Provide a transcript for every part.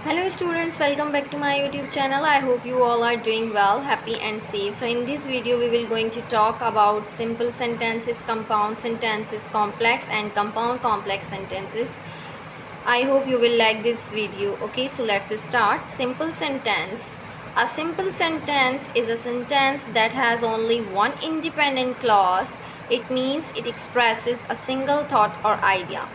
Hello students, welcome back to my YouTube channel. I hope you all are doing well, happy and safe. So in this video we will going to talk about simple sentences, compound sentences, complex and compound complex sentences. I hope you will like this video. Okay, so let's start. Simple sentence. A simple sentence is a sentence that has only one independent clause. It means it expresses a single thought or idea.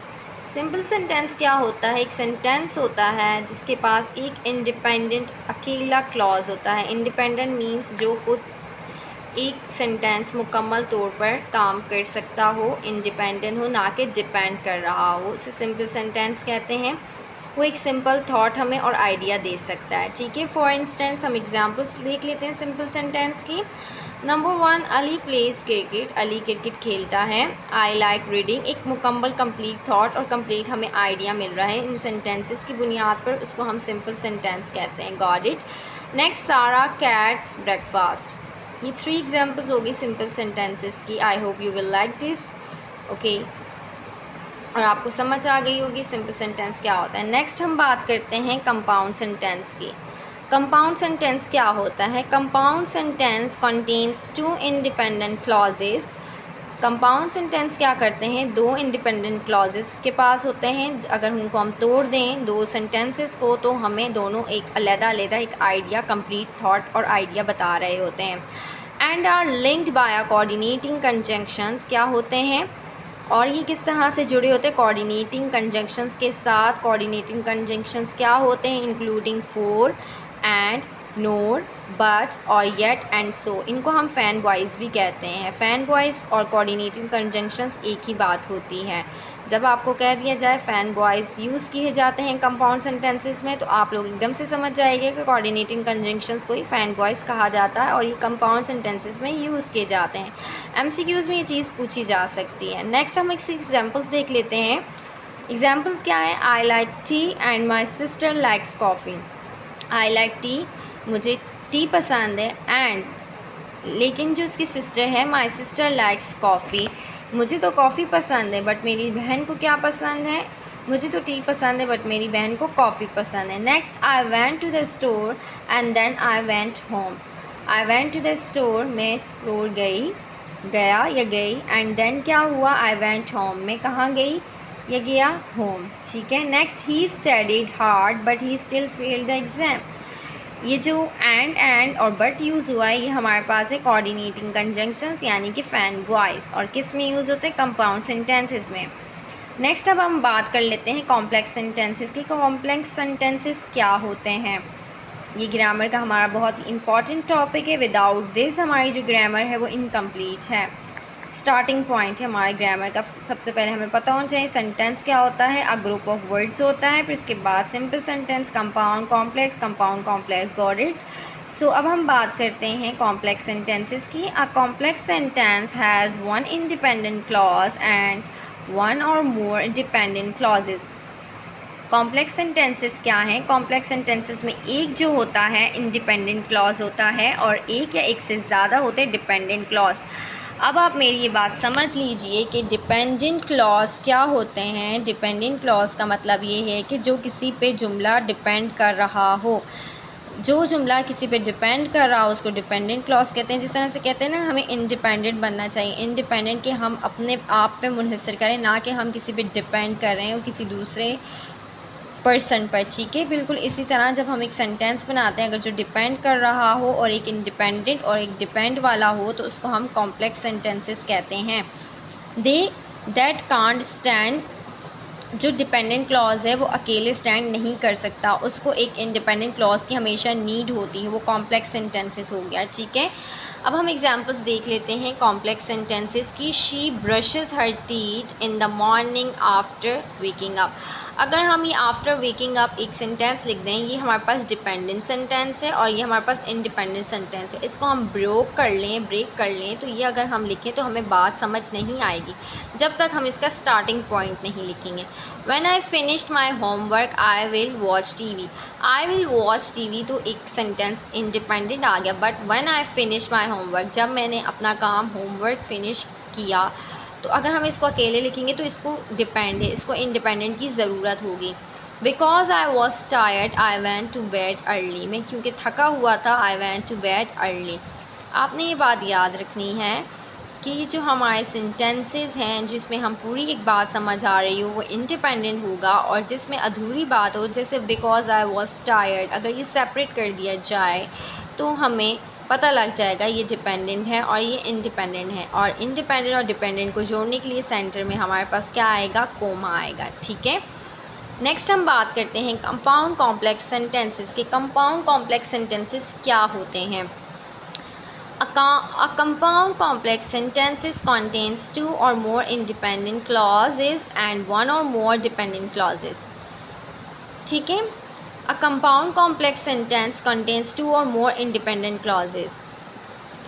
Simple sentence क्या होता है? एक sentence होता है जिसके पास एक independent अकेला clause होता है. इंडिपेंडेंट मीन्स जो खुद एक सेंटेंस मुकम्मल तौर पर काम कर सकता हो, इंडिपेंडेंट हो, ना कि डिपेंड कर रहा हो. इसे सिंपल सेंटेंस कहते हैं. वो एक सिंपल थॉट हमें और आइडिया दे सकता है. ठीक है, फॉर इंस्टेंस हम एग्जांपल्स देख लेते हैं सिंपल सेंटेंस की. Number 1, Ali pledge cricket. Ali cricket खेलता है. I like reading. एक मुकम्मल कंप्लीट थॉट और कंप्लीट हमें आइडिया मिल रहा है इन सेंटेंसेस की बुनियाद पर. उसको हम सिंपल सेंटेंस कहते हैं. Got it. नेक्स्ट, सारा कैट्स ब्रेकफास्ट. ये 3 एग्जाम्पल्स होगी सिंपल सेंटेंसेस की. आई hope you will like this. Okay, और आपको समझ आ गई होगी सिंपल सेंटेंस क्या होता है. नेक्स्ट हम बात करते हैं कंपाउंड सेंटेंस की. कंपाउंड सेंटेंस क्या होता है? Compound sentence contains 2 independent clauses. Compound sentence क्या करते हैं? 2 इंडिपेंडेंट क्लॉजेस उसके पास होते हैं. अगर उनको हम तोड़ दें 2 सेंटेंसेस को, तो हमें दोनों एक अलग-अलग एक आइडिया, कंप्लीट थॉट और आइडिया बता रहे होते हैं. And are linked by coordinating conjunctions. क्या होते हैं और ये किस तरह से जुड़े होते हैं? कोऑर्डिनेटिंग कंजंक्शंस के साथ. कोऑर्डिनेटिंग कंजंक्शंस क्या होते हैं? Including for, and, NOR, but और येट एंड सो. इनको हम फैन वॉइस भी कहते हैं. फैन वॉइस और कोऑर्डिनेटिंग कंजंक्शंस एक ही बात होती है. जब आपको कह दिया जाए फैन वॉइस यूज़ किए जाते हैं कंपाउंड सेंटेंसेस में, तो आप लोग एकदम से समझ जाएंगे कि कोऑर्डिनेटिंग कंजंक्शंस को ही फैन वॉइस कहा जाता है और ये कंपाउंड सेंटेंसेस में यूज़ किए जाते हैं. एमसीक्यूज़ में ये चीज़ पूछी जा सकती है. नेक्स्ट हम इसके एग्जाम्पल्स देख लेते हैं. एग्जाम्पल्स क्या है? I like T and my sister likes coffee. I like T, मुझे टी पसंद है. एंड, लेकिन जो उसकी सिस्टर है, माई सिस्टर लाइक्स कॉफ़ी. मुझे तो कॉफ़ी पसंद है बट मेरी बहन को क्या पसंद है? मुझे तो टी पसंद है बट मेरी बहन को कॉफ़ी पसंद है. Next, I went to the store and then I went home. I went to the store, मैं स्टोर गया या गई. एंड देन क्या हुआ? आई वेंट होम, मैं कहाँ गई या गया? होम. ठीक है. Next, he studied hard but he still failed the exam. ये जो एंड और बट यूज़ हुआ है, ये हमारे पास है कोऑर्डिनेटिंग कंजंक्शंस यानी कि फैन वॉइस. और किस में यूज़ होते हैं? कंपाउंड सेंटेंसेस में. नेक्स्ट अब हम बात कर लेते हैं कॉम्प्लेक्स सेंटेंसेस की. कॉम्प्लेक्स सेंटेंसेस क्या होते हैं? ये ग्रामर का हमारा बहुत इंपॉर्टेंट टॉपिक है. विदाउट दिस हमारी जो ग्रामर है वो इनकम्प्लीट है. स्टार्टिंग पॉइंट है हमारे ग्रामर का. सबसे पहले हमें पता होना चाहिए सेंटेंस क्या होता है. अ ग्रुप ऑफ वर्ड्स होता है. फिर उसके बाद simple sentence, compound complex. Got it. So अब हम बात करते हैं कॉम्प्लेक्स सेंटेंसेस की. A complex sentence has 1 independent clause and 1 और more dependent clauses. Complex sentences क्या हैं? कॉम्प्लेक्स सेंटेंसेस में एक जो होता है इंडिपेंडेंट क्लॉज होता है और एक या एक से ज़्यादा होते हैं डिपेंडेंट क्लॉज. अब आप मेरी ये बात समझ लीजिए कि डिपेंडेंट क्लॉज क्या होते हैं. डिपेंडेंट क्लॉज का मतलब ये है कि जो किसी पे जुमला डिपेंड कर रहा हो. जो जुमला किसी पे डिपेंड कर रहा हो उसको डिपेंडेंट क्लॉज कहते हैं. जिस तरह से कहते हैं ना, हमें इंडिपेंडेंट बनना चाहिए. इंडिपेंडेंट कि हम अपने आप पे मुनहसर करें, ना कि हम किसी पे डिपेंड कर रहे हो किसी दूसरे पर्सन पर. ठीक है, बिल्कुल इसी तरह जब हम एक सेंटेंस बनाते हैं, अगर जो डिपेंड कर रहा हो और एक इंडिपेंडेंट और एक डिपेंड वाला हो, तो उसको हम कॉम्प्लेक्स सेंटेंसेस कहते हैं. That can't stand. जो डिपेंडेंट क्लॉज है वो अकेले स्टैंड नहीं कर सकता, उसको एक इंडिपेंडेंट क्लॉज की हमेशा नीड होती है. वो कॉम्प्लेक्स सेंटेंसेस हो गया. ठीक है, अब हम एग्जांपल्स देख लेते हैं कॉम्प्लेक्स सेंटेंसेस की. She brushes her teeth in the morning after waking up. अगर हम ये आफ्टर वेकिंग अप एक सेंटेंस लिख दें, ये हमारे पास डिपेंडेंट सेंटेंस है और ये हमारे पास इंडिपेंडेंट सेंटेंस है. इसको हम ब्रेक कर लें तो ये अगर हम लिखें तो हमें बात समझ नहीं आएगी जब तक हम इसका स्टार्टिंग पॉइंट नहीं लिखेंगे. When I finished my homework I will watch TV. I will watch TV तो एक सेंटेंस इंडिपेंडेंट आ गया. But when I finish my homework, जब मैंने अपना काम होमवर्क फिनिश किया, तो अगर हम इसको अकेले लिखेंगे तो इसको डिपेंड है, इसको इंडिपेंडेंट की ज़रूरत होगी. Because I was tired I went to bed early, मैं क्योंकि थका हुआ था I went to bed early. आपने ये बात याद रखनी है कि जो हमारे सेंटेंसेस हैं जिसमें हम पूरी एक बात समझ आ रही हो वो इंडिपेंडेंट होगा, और जिसमें अधूरी बात हो जैसे बिकॉज आई वॉज टायर्ड, अगर ये सेपरेट कर दिया जाए तो हमें पता लग जाएगा ये डिपेंडेंट है और ये इंडिपेंडेंट है। और इंडिपेंडेंट और डिपेंडेंट को जोड़ने के लिए सेंटर में हमारे पास क्या आएगा, कोमा आएगा। ठीक है, नेक्स्ट हम बात करते हैं कंपाउंड कॉम्प्लेक्स सेंटेंसेस के। कंपाउंड कॉम्प्लेक्स सेंटेंसेस क्या होते हैं? A compound complex sentences contains two or more independent clauses and one or more dependent clauses. ठीक है, A compound complex sentence contains two or more independent clauses.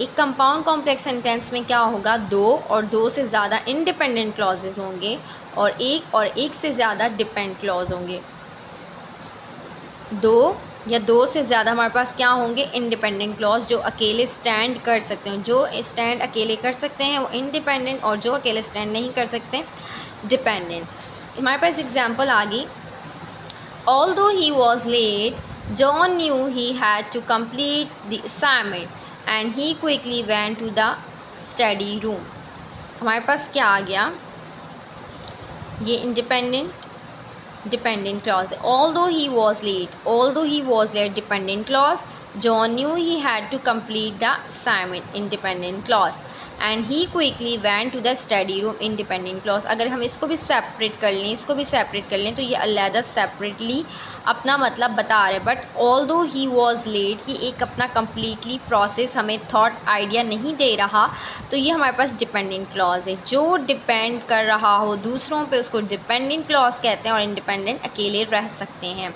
एक compound complex sentence में क्या होगा, दो और दो से ज़्यादा इंडिपेंडेंट क्लॉजेज होंगे और एक से ज़्यादा डिपेंड क्लॉज होंगे। दो या दो से ज़्यादा हमारे पास क्या होंगे, इंडिपेंडेंट क्लॉज जो अकेले स्टैंड कर सकते हैं। जो स्टैंड अकेले कर सकते हैं वो इंडिपेंडेंट, और जो अकेले स्टैंड नहीं कर सकते डिपेंडेंट। हमारे पास एग्जांपल आ गई, although he was late John knew he had to complete the assignment and he quickly went to the study room. हमारे पास क्या आ गया, ये इंडिपेंडेंट डिपेंडेंट क्लॉज है। Although he was late dependent clause, John knew he had to complete the assignment independent clause, and he quickly went to the study room independent clause. अगर हम इसको भी सेपरेट कर लें तो ये अलहदा सेपरेटली अपना मतलब बता रहे, but although he was late कि एक अपना कम्प्लीटली प्रोसेस हमें थॉट आइडिया नहीं दे रहा, तो ये हमारे पास डिपेंडेंट क्लॉज है। जो डिपेंड कर रहा हो दूसरों पे उसको डिपेंडेंट क्लॉज कहते हैं, और इंडिपेंडेंट अकेले रह सकते हैं।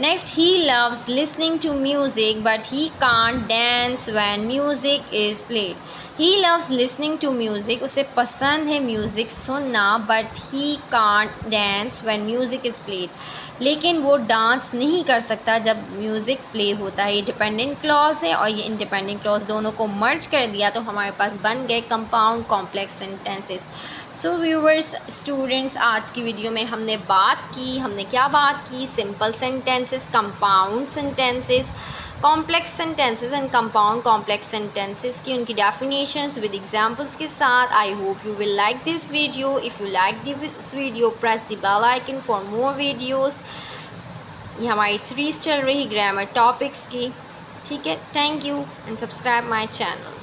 Next, he loves listening to music but he can't dance when music is played. He loves listening to music, उसे पसंद है म्यूज़िक सुनना, but he can't dance when music is played, लेकिन वो डांस नहीं कर सकता जब म्यूज़िक प्ले होता है। ये डिपेंडेंट क्लॉज है और ये इंडिपेंडेंट क्लॉज, दोनों को मर्ज कर दिया तो हमारे पास बन गए compound complex sentences. So viewers, students, आज की वीडियो में हमने क्या बात की, simple sentences, compound sentences, complex sentences and compound complex sentences की उनकी डेफिनेशंस विद एग्जांपल्स के साथ। I hope you will like this video. If you like this video press the bell icon for more videos. ये हमारी series चल रही grammar topics की। ठीक है, thank you and subscribe my channel.